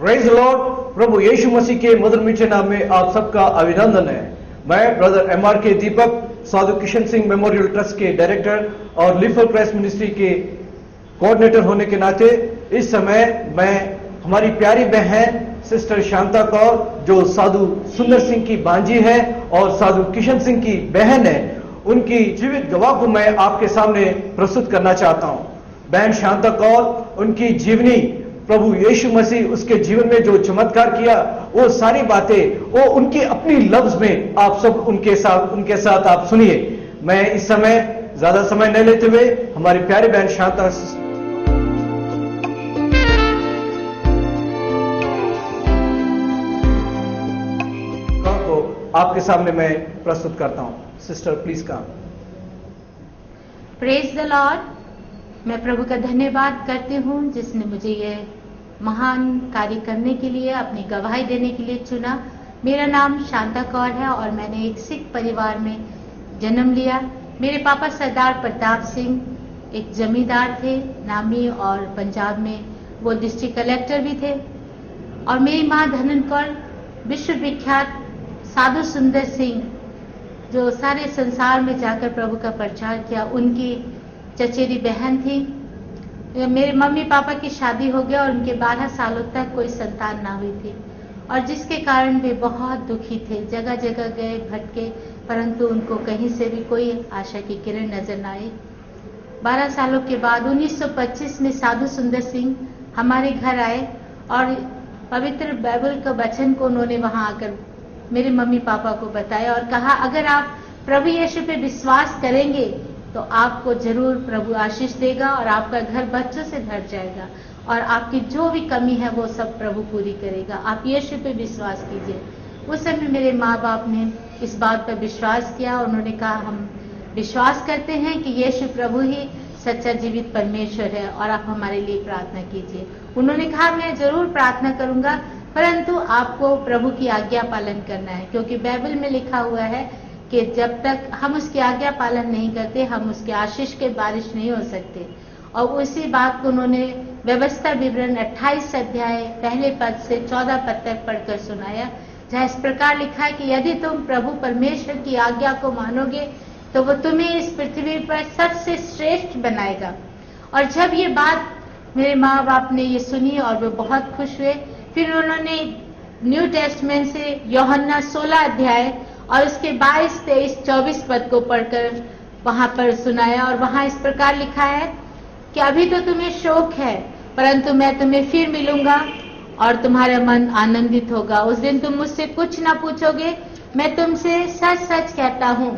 Praise the Lord. प्रभु यीशु मसीह के मधुर मीठे नाम में आप सबका अभिनंदन है। मैं ब्रदर एमआर के दीपक, साधु किशन सिंह मेमोरियल ट्रस्ट के डायरेक्टर और लिव फॉर क्राइस्ट मिनिस्ट्री के कोऑर्डिनेटर होने के नाते इस समय मैं हमारी प्यारी बहन सिस्टर शांता कौर, जो साधु सुंदर सिंह की बांजी है और साधु किशन सिंह की बहन है, उनकी जीवित गवाह को मैं आपके सामने प्रस्तुत करना चाहता हूं। बहन शांता कौर, उनकी जीवनी, प्रभु यीशु मसीह उसके जीवन में जो चमत्कार किया, वो सारी बातें वो उनकी अपनी लफ्ज में आप सब उनके साथ आप सुनिए। मैं इस समय ज्यादा समय न लेते हुए हमारी प्यारी बहन शांता को आपके सामने मैं प्रस्तुत करता हूं। Sister please come. Praise the Lord. मैं प्रभु का धन्यवाद करती हूँ जिसने मुझे ये महान कार्य करने के लिए, अपनी गवाही देने के लिए चुना। मेरा नाम शांता कौर है और मैंने एक सिख परिवार में जन्म लिया। मेरे पापा सरदार प्रताप सिंह एक जमींदार थे नामी, और पंजाब में वो डिस्ट्रिक्ट कलेक्टर भी थे। और मेरी माँ धनन कौर विश्व विख्यात साधु सुंदर सिंह, जो सारे संसार में जाकर प्रभु का प्रचार किया, उनकी चचेरी बहन थी। मेरे मम्मी पापा की शादी हो गया और उनके 12 सालों तक कोई संतान ना हुई थी, और जिसके कारण वे बहुत दुखी थे। जगह जगह गए, भटके, परंतु उनको कहीं से भी कोई आशा की किरण नजर न आई। 12 सालों के बाद 1925 में साधु सुंदर सिंह हमारे घर आए और पवित्र बाइबल का वचन को उन्होंने वहां आकर मेरे मम्मी पापा को बताया और कहा, अगर आप प्रभु यीशु पे विश्वास करेंगे तो आपको जरूर प्रभु आशीष देगा और आपका घर बच्चों से भर जाएगा और आपकी जो भी कमी है वो सब प्रभु पूरी करेगा। आप यीशु पे विश्वास कीजिए। उस समय मेरे माँ बाप ने इस बात पर विश्वास किया। उन्होंने कहा, हम विश्वास करते हैं कि यीशु प्रभु ही सच्चा जीवित परमेश्वर है और आप हमारे लिए प्रार्थना कीजिए। उन्होंने कहा, मैं जरूर प्रार्थना करूंगा, परंतु आपको प्रभु की आज्ञा पालन करना है, क्योंकि बाइबल में लिखा हुआ है कि जब तक हम उसकी आज्ञा पालन नहीं करते, हम उसके आशीष के बारिश नहीं हो सकते। और उसी बात को उन्होंने व्यवस्था विवरण 28 अध्याय पहले पद से 14 पद तक पढ़कर सुनाया, जहाँ इस प्रकार लिखा है कि यदि तुम प्रभु परमेश्वर की आज्ञा को मानोगे तो वो तुम्हें इस पृथ्वी पर सबसे श्रेष्ठ बनाएगा। और जब ये बात मेरे माँ बाप ने ये सुनी और वो बहुत खुश हुए, फिर उन्होंने न्यू टेस्टमेंट से यूहन्ना 16 अध्याय और उसके 22, 23, 24 पद को पढ़कर वहां पर सुनाया। और वहां इस प्रकार लिखा है कि अभी तो तुम्हें शोक है, परंतु मैं तुम्हें फिर मिलूंगा और तुम्हारा मन आनंदित होगा। उस दिन तुम मुझसे कुछ ना पूछोगे। मैं तुमसे सच सच कहता हूँ,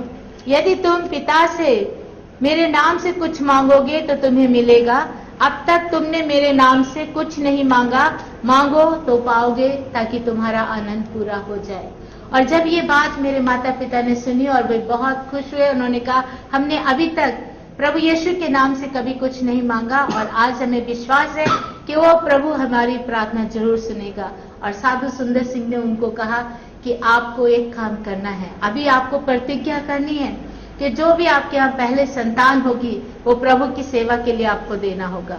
यदि तुम पिता से मेरे नाम से कुछ मांगोगे तो तुम्हें मिलेगा। अब तक तुमने मेरे नाम से कुछ नहीं मांगा, मांगो तो पाओगे, ताकि तुम्हारा आनंद पूरा हो जाए। और जब ये बात मेरे माता पिता ने सुनी और वे बहुत खुश हुए, उन्होंने कहा, हमने अभी तक प्रभु यीशु के नाम से कभी कुछ नहीं मांगा और आज हमें विश्वास है कि वो प्रभु हमारी प्रार्थना जरूर सुनेगा। और साधु सुंदर सिंह ने उनको कहा कि आपको एक काम करना है, अभी आपको प्रतिज्ञा करनी है कि जो भी आपके यहाँ पहले संतान होगी वो प्रभु की सेवा के लिए आपको देना होगा।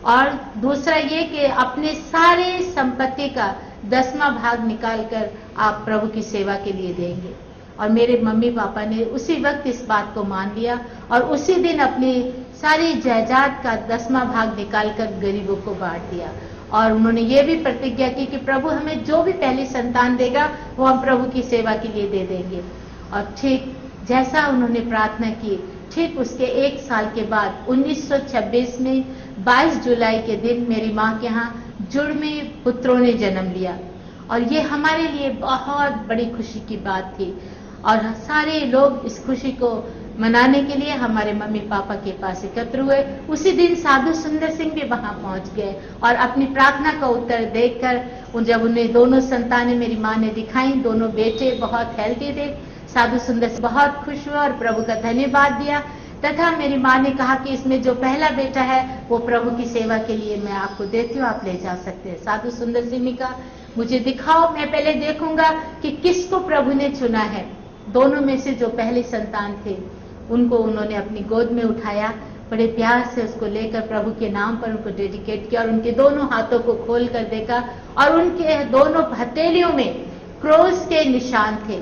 और दूसरा ये कि अपने सारे संपत्ति का 10वां भाग निकालकर आप प्रभु की सेवा के लिए देंगे। और मेरे मम्मी पापा ने उसी वक्त इस बात को मान लिया और उसी दिन अपनी सारी जायदाद का 10वां भाग निकालकर गरीबों को बांट दिया। और उन्होंने ये भी प्रतिज्ञा की कि प्रभु हमें जो भी पहली संतान देगा वो हम प्रभु की सेवा के लिए दे देंगे। और ठीक जैसा उन्होंने प्रार्थना की, ठीक उसके 1 साल के बाद 1926 में 22 जुलाई के दिन मेरी माँ के यहाँ जुड़वे पुत्रों ने जन्म लिया। और ये हमारे लिए बहुत बड़ी खुशी की बात थी। और सारे लोग इस खुशी को मनाने के लिए हमारे मम्मी पापा के पास एकत्र हुए। उसी दिन साधु सुंदर सिंह भी वहां पहुंच गए और अपनी प्रार्थना का उत्तर देखकर जब उन्हें दोनों संतानें मेरी माँ ने दिखाई, दोनों बेटे बहुत हेल्दी थे, साधु सुंदर सिंह बहुत खुश हुए और प्रभु का धन्यवाद दिया। तथा मेरी माँ ने कहा कि इसमें जो पहला बेटा है वो प्रभु की सेवा के लिए मैं आपको देती हूँ, आप ले जा सकते हैं। साधु सुंदर सिंह ने कहा, मुझे दिखाओ, मैं पहले देखूंगा कि किसको प्रभु ने चुना है। दोनों में से जो पहले संतान थे उनको उन्होंने अपनी गोद में उठाया बड़े प्यार से उसको लेकर प्रभु के नाम पर उनको डेडिकेट किया और उनके दोनों हाथों को खोल कर देखा और उनके दोनों हथेलियों में क्रॉस के निशान थे।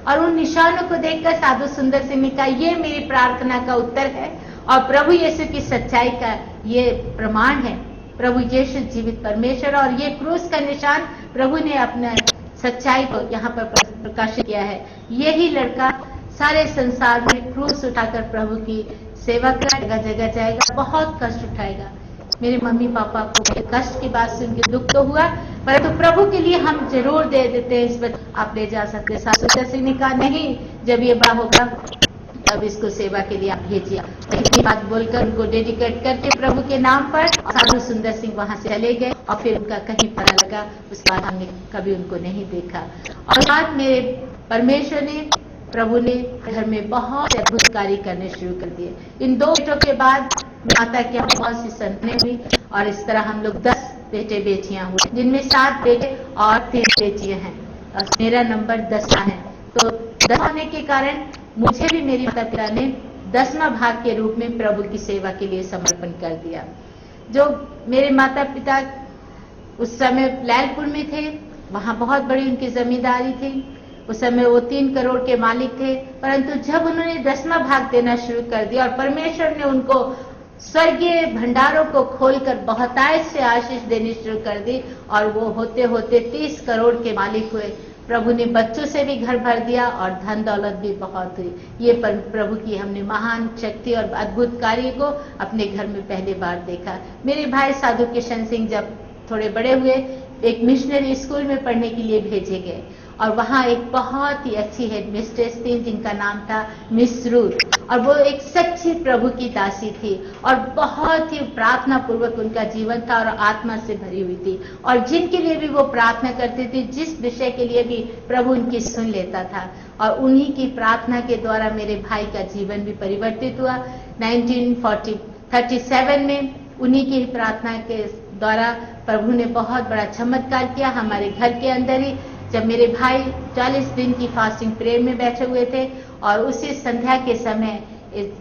और उन निशानों को देखकर साधु सुंदर सिंह ने कहा, ये मेरी प्रार्थना का उत्तर है और प्रभु यीशु की सच्चाई का ये प्रमाण है। प्रभु यीशु जीवित परमेश्वर और ये क्रूस का निशान प्रभु ने अपने सच्चाई को यहाँ पर प्रकाशित किया है। यही लड़का सारे संसार में क्रूस उठाकर प्रभु की सेवा कर जगह जगह जाएगा, बहुत कष्ट उठाएगा। मेरे मम्मी पापा को कष्ट की बात सुन के दुख तो हुआ, परंतु प्रभु के लिए हम जरूर दे देते हैं, इस पर आप ले जा सकते। साधु सुंदर सिंह ने कहा, नहीं, जब ये बड़ा होगा तब इसको सेवा के लिए आप भेजिए। इतनी बात बोलकर उनको डेडिकेट करके प्रभु के नाम पर साधु सुंदर सिंह वहां से चले गए और फिर उनका कहीं पता लगा, उसके बाद हमने कभी उनको नहीं देखा। और बाद मेरे परमेश्वर ने, प्रभु ने घर में बहुत अद्भुत कार्य करने शुरू कर दिए। इन 2 बेटों के बाद माता की बहुत सी संतानें हुई और इस तरह हम लोग 10 बेटे बेटियां हुए, जिनमें 7 बेटे और 3 बेटियां हैं और मेरा नंबर 10वां है। तो 10 होने के कारण मुझे भी मेरी माता पिता ने 10वां भाग के रूप में प्रभु की सेवा के लिए समर्पण कर दिया। जो मेरे माता पिता उस समय लैलपुर में थे, वहां बहुत बड़ी उनकी जमींदारी थी। उस समय वो 3 करोड़ के मालिक थे, परंतु जब उन्होंने 10वां भाग देना शुरू कर दिया और परमेश्वर ने उनको स्वर्गीय भंडारों को खोलकर बहुतायत से आशीष देनी शुरू कर दी और वो होते होते 30 करोड़ के मालिक हुए। प्रभु ने बच्चों से भी घर भर दिया और धन दौलत भी बहुत हुई। ये प्रभु की हमने महान शक्ति और अद्भुत कार्य को अपने घर में पहली बार देखा। मेरे भाई साधु किशन सिंह जब थोड़े बड़े हुए, एक मिशनरी स्कूल में पढ़ने के लिए भेजे गए और वहाँ एक बहुत ही अच्छी हेडमिस्ट्रेस थी जिनका नाम था मिस रूथ, और वो एक सच्ची प्रभु की दासी थी और बहुत ही प्रार्थना पूर्वक उनका जीवन था और आत्मा से भरी हुई थी और जिनके लिए भी वो प्रार्थना करती थी, जिस विषय के लिए भी प्रभु उनकी सुन लेता था और उन्हीं की प्रार्थना के द्वारा मेरे भाई का जीवन भी परिवर्तित हुआ। 1937 में उन्हीं की प्रार्थना के द्वारा प्रभु ने बहुत बड़ा चमत्कार किया हमारे घर के अंदर ही। जब मेरे भाई 40 दिन की फास्टिंग प्रेयर में बैठे हुए थे और उसी संध्या के समय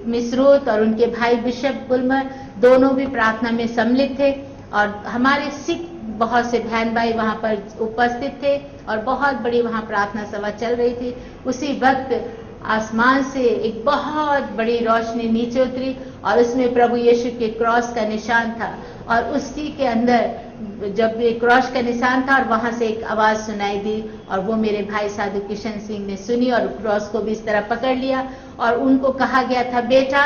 मिस रूथ और उनके भाई बिशप बुलमर दोनों भी प्रार्थना में सम्मिलित थे और हमारे सिख बहुत से बहन भाई वहां पर उपस्थित थे और बहुत बड़ी वहां प्रार्थना सभा चल रही थी। उसी वक्त आसमान से एक बहुत बड़ी रोशनी नीचे उतरी और उसमें प्रभु यीशु के क्रॉस का निशान था और उसी के अंदर जब ये क्रॉस का निशान था और वहां से एक आवाज सुनाई दी और वो मेरे भाई साधु किशन सिंह ने सुनी और क्रॉस को भी इस तरह पकड़ लिया और उनको कहा गया था, बेटा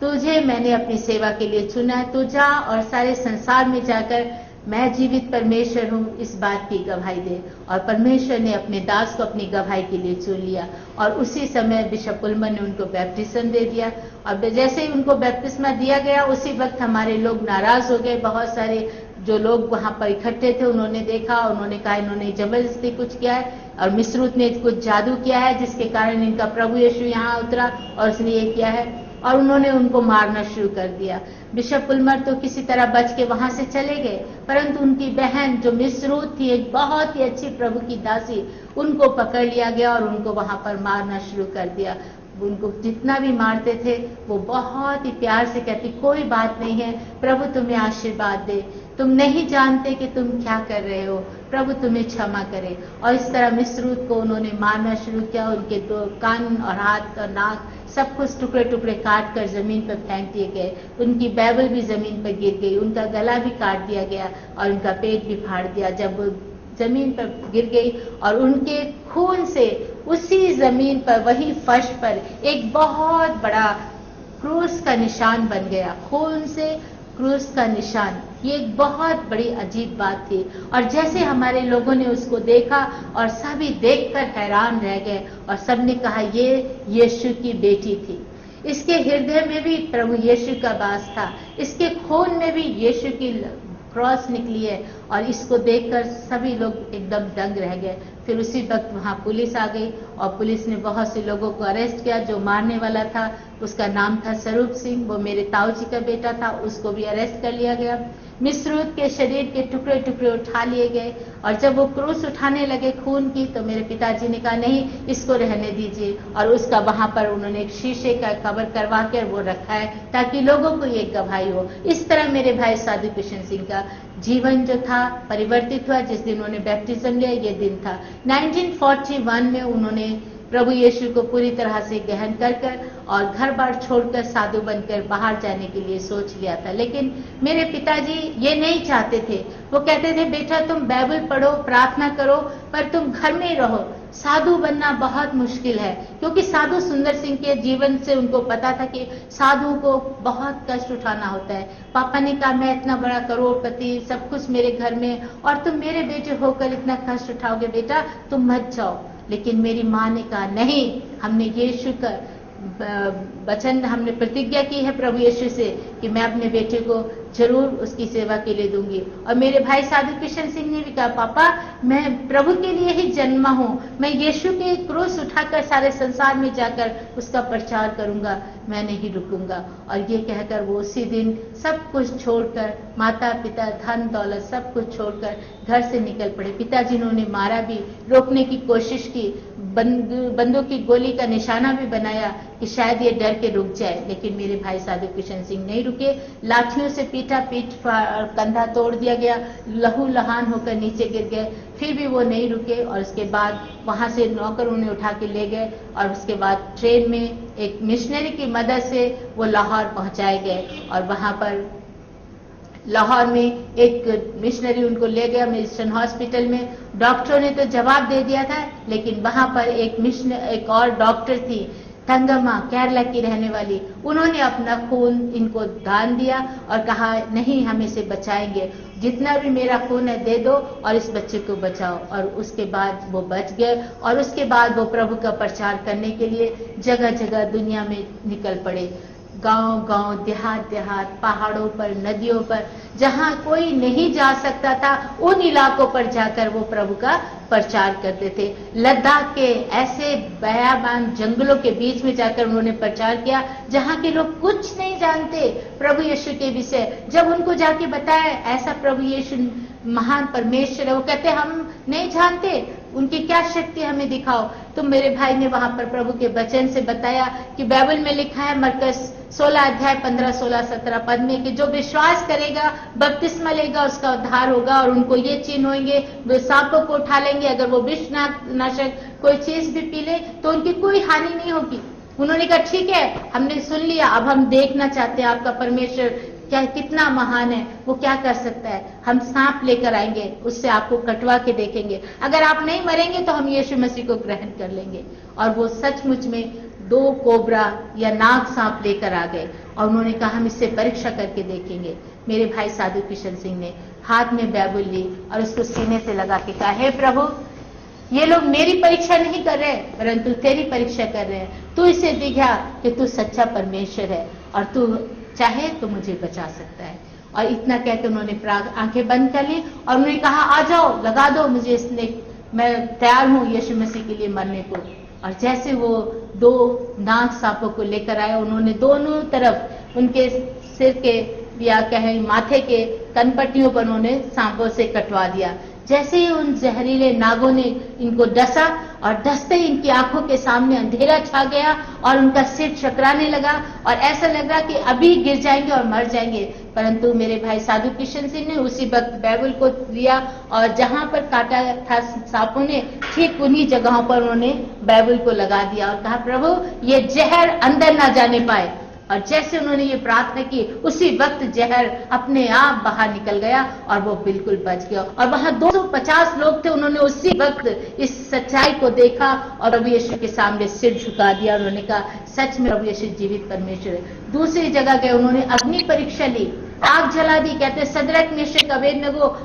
तुझे मैंने अपनी सेवा के लिए चुना है, तू जा और सारे संसार में जाकर मैं जीवित परमेश्वर हूँ इस बात की गवाही दे। और परमेश्वर ने अपने दास को अपनी गवाही के लिए चुन लिया और उसी समय बिशप पुलमन ने उनको बैप्टिज्म दे दिया और जैसे ही उनको बैप्टिस्मा दिया गया उसी वक्त हमारे लोग नाराज हो गए। बहुत सारे जो लोग वहां पर इकट्ठे थे उन्होंने देखा, उन्होंने कहा इन्होंने जबरदस्ती कुछ किया है और मिस रूथ ने कुछ जादू किया है जिसके कारण इनका प्रभु यीशु यहाँ उतरा और उसने ये किया है और उन्होंने उनको मारना शुरू कर दिया। बिशप पुलमर तो किसी तरह बच के वहां से चले गए, परंतु उनकी बहन जो मिस रूथ थी, एक बहुत ही अच्छी प्रभु की दासी, उनको पकड़ लिया गया और उनको वहां पर मारना शुरू कर दिया। उनको जितना भी मारते थे वो बहुत ही प्यार से कहती, कोई बात नहीं है, प्रभु तुम्हें आशीर्वाद दे, तुम नहीं जानते कि तुम क्या कर रहे हो, प्रभु तुम्हें क्षमा करे। और इस तरह मिस रूथ को उन्होंने मारना शुरू किया। उनके 2 कान और हाथ और नाक सब कुछ टुकड़े टुकड़े काट कर जमीन पर फेंक दिए गए। उनकी बाइबल भी जमीन पर गिर गई, उनका गला भी काट दिया गया और उनका पेट भी फाड़ दिया जब वो जमीन पर गिर गई और उनके खून से उसी जमीन पर, वही फर्श पर एक बहुत बड़ा क्रूस का निशान बन गया। खून से क्रूस का निशान, ये एक बहुत बड़ी अजीब बात थी और जैसे हमारे लोगों ने उसको देखा और सभी देखकर हैरान रह गए और सबने कहा ये यीशु की बेटी थी। इसके हृदय में भी प्रभु यीशु का वास था, इसके खून में भी यीशु की क्रॉस निकली है और इसको देखकर सभी लोग एकदम दंग रह गए। फिर उसी वक्त वहाँ पुलिस आ गई और पुलिस ने बहुत से लोगों को अरेस्ट किया। जो मारने वाला था उसका नाम था स्वरूप सिंह, वो मेरे ताऊ जी का बेटा था, उसको भी अरेस्ट कर लिया गया। मिसरूद के शरीर के टुकड़े टुकड़े उठा लिए गए और जब वो क्रूस उठाने लगे खून की, तो मेरे पिताजी ने कहा नहीं, इसको रहने दीजिए, और उसका वहां पर उन्होंने एक शीशे का कवर करवा कर वो रखा है ताकि लोगों को ये गवाही हो। इस तरह मेरे भाई साधु किशन सिंह का जीवन जो था परिवर्तित हुआ। जिस दिन उन्होंने बैप्टिज्म लिया ये दिन था 1941 में। उन्होंने प्रभु यीशु को पूरी तरह से ग्रहण कर और घर बार छोड़कर साधु बनकर बाहर जाने के लिए सोच लिया था। लेकिन मेरे पिताजी ये नहीं चाहते थे। वो कहते थे बेटा तुम बाइबल पढ़ो, प्रार्थना करो, पर तुम घर में ही रहो। साधु बनना बहुत मुश्किल है, क्योंकि साधु सुंदर सिंह के जीवन से उनको पता था कि साधु को बहुत कष्ट उठाना होता है। पापा ने कहा मैं इतना बड़ा करोड़पति, सब कुछ मेरे घर में, और तुम मेरे बेटे होकर इतना कष्ट उठाओगे, बेटा तुम मत जाओ। लेकिन मेरी माँ ने कहा नहीं, हमने यीशु का वचन, हमने प्रतिज्ञा की है प्रभु यीशु से कि मैं अपने बेटे को जरूर उसकी सेवा के लिए दूंगी। और मेरे भाई साधु किशन सिंह ने भी कहा पापा मैं प्रभु के लिए ही जन्मा हूँ, मैं यीशु के क्रूस उठाकर सारे संसार में जाकर उसका प्रचार करूंगा, मैं नहीं रुकूंगा। और ये कहकर वो उसी दिन सब कुछ छोड़कर, माता पिता धन दौलत सब कुछ छोड़कर घर से निकल पड़े। पिताजी ने उन्हें मारा भी, रोकने की कोशिश की, बंदूक की गोली का निशाना भी बनाया कि शायद ये डर के रुक जाए, लेकिन मेरे भाई साधु किशन सिंह नहीं रुके। लाठियों से पीटा, पीठ कंधा तोड़ दिया गया, लहू लहान होकर नीचे गिर गए, फिर भी वो नहीं रुके। और उसके बाद वहां से नौकर उन्हें उठा के ले गए और उसके बाद ट्रेन में एक मिशनरी की मदद से वो लाहौर पहुंचाए गए। और वहां पर लाहौर में एक मिशनरी उनको ले गया मिशन हॉस्पिटल में। डॉक्टरों ने तो जवाब दे दिया था, लेकिन वहां पर एक और डॉक्टर थी, तंगम्मा, केरला की रहने वाली, उन्होंने अपना खून इनको दान दिया और कहा नहीं हम इसे बचाएंगे, जितना भी मेरा खून है दे दो और इस बच्चे को बचाओ। और उसके बाद वो बच गए और उसके बाद वो प्रभु का प्रचार करने के लिए जगह जगह दुनिया में निकल पड़े। गांव गांव, देहात देहात, पहाड़ों पर, नदियों पर, जहां कोई नहीं जा सकता था उन इलाकों पर जाकर वो प्रभु का प्रचार करते थे। लद्दाख के ऐसे बयाबान जंगलों के बीच में जाकर उन्होंने प्रचार किया जहां के लोग कुछ नहीं जानते प्रभु यीशु के विषय। जब उनको जाके बताया ऐसा प्रभु यीशु महान परमेश्वर है, वो कहते हम नहीं जानते, उनकी क्या शक्ति हमें दिखाओ। तो मेरे भाई ने वहां पर प्रभु के वचन से बताया कि बाइबल में लिखा है मरकस 16 अध्याय 15, 16, 17 पद में कि जो विश्वास करेगा, बपतिस्मा लेगा, उसका उद्धार होगा। और उनको ये चिन्ह होंगे, वे सांपों को उठा लेंगे, अगर वो विष नाशक कोई चीज भी पी ले तो उनकी कोई हानि नहीं होगी। उन्होंने कहा ठीक है, हमने सुन लिया, अब हम देखना चाहते हैं आपका परमेश्वर क्या कितना महान है, वो क्या कर सकता है। हम सांप लेकर आएंगे, उससे आपको कटवा के देखेंगे, अगर आप नहीं मरेंगे तो हम यीशु मसीह को ग्रहण कर लेंगे। और वो सचमुच में 2 कोबरा या नाग सांप लेकर आ गए और उन्होंने कहा हम इससे परीक्षा करके देखेंगे। मेरे भाई साधु किशन सिंह ने हाथ में बाइबल ली और उसको सीने से लगा के कहा हे प्रभु, ये लोग मेरी परीक्षा नहीं कर रहे परंतु तेरी परीक्षा कर रहे हैं। तू इसे दिखा कि तू सच्चा परमेश्वर है और तू चाहे तो मुझे बचा सकता है। और इतना कहकर उन्होंने आंखें बंद कर ली और उन्होंने कहा आ जाओ, लगा दो मुझे इसने, मैं तैयार हूं यीशु मसीह के लिए मरने को। और जैसे वो 2 नाग सांपों को लेकर आए, उन्होंने दोनों तरफ उनके सिर के या कहे माथे के कनपट्टियों पर उन्होंने सांपों से कटवा दिया। जैसे ही उन जहरीले नागों ने इनको डसा और डसते ही इनकी आंखों के सामने अंधेरा छा गया और उनका सिर चकराने लगा और ऐसा लग रहा कि अभी गिर जाएंगे और मर जाएंगे। परंतु मेरे भाई साधु किशन सिंह ने उसी वक्त बाइबल को लिया और जहां पर काटा था सांपों ने, ठीक उन्हीं जगहों पर उन्होंने बाइबल को लगा दिया और कहा प्रभु ये जहर अंदर ना जाने पाए। और जैसे उन्होंने ये प्रार्थना की उसी वक्त जहर अपने आप बाहर निकल गया और वो बिल्कुल बच गया। और वहां 250 लोग थे, उन्होंने उसी वक्त इस सच्चाई को देखा और प्रभु यीशु के सामने सिर झुका दिया। उन्होंने कहा सच में प्रभु यीशु जीवित परमेश्वर है। दूसरी जगह गए, उन्होंने अग्नि परीक्षा ली, आग जला दी, कहते सदरक मेशक अबेदनगो